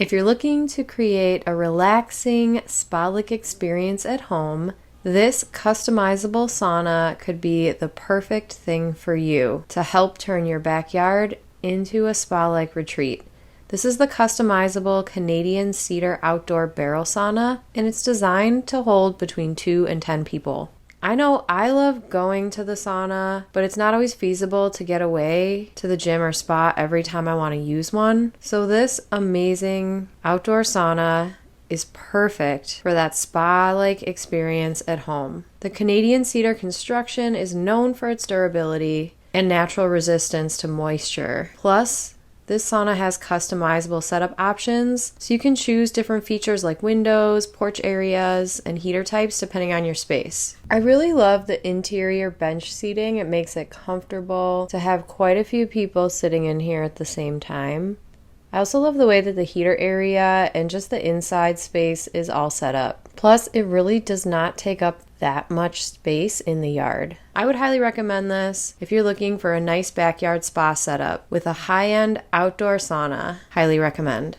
If you're looking to create a relaxing spa-like experience at home, this customizable sauna could be the perfect thing for you to help turn your backyard into a spa-like retreat. This is the customizable Canadian Cedar Outdoor Barrel Sauna, and it's designed to hold between 2 and 10 people. I know I love going to the sauna, but it's not always feasible to get away to the gym or spa every time I want to use one. So this amazing outdoor sauna is perfect for that spa-like experience at home. The Canadian Cedar construction is known for its durability and natural resistance to moisture. Plus, this sauna has customizable setup options, so you can choose different features like windows, porch areas, and heater types depending on your space. I really love the interior bench seating. It makes it comfortable to have quite a few people sitting in here at the same time. I also love the way that the heater area and just the inside space is all set up. Plus, it really does not take up that much space in the yard. I would highly recommend this if you're looking for a nice backyard spa setup with a high-end outdoor sauna. Highly recommend.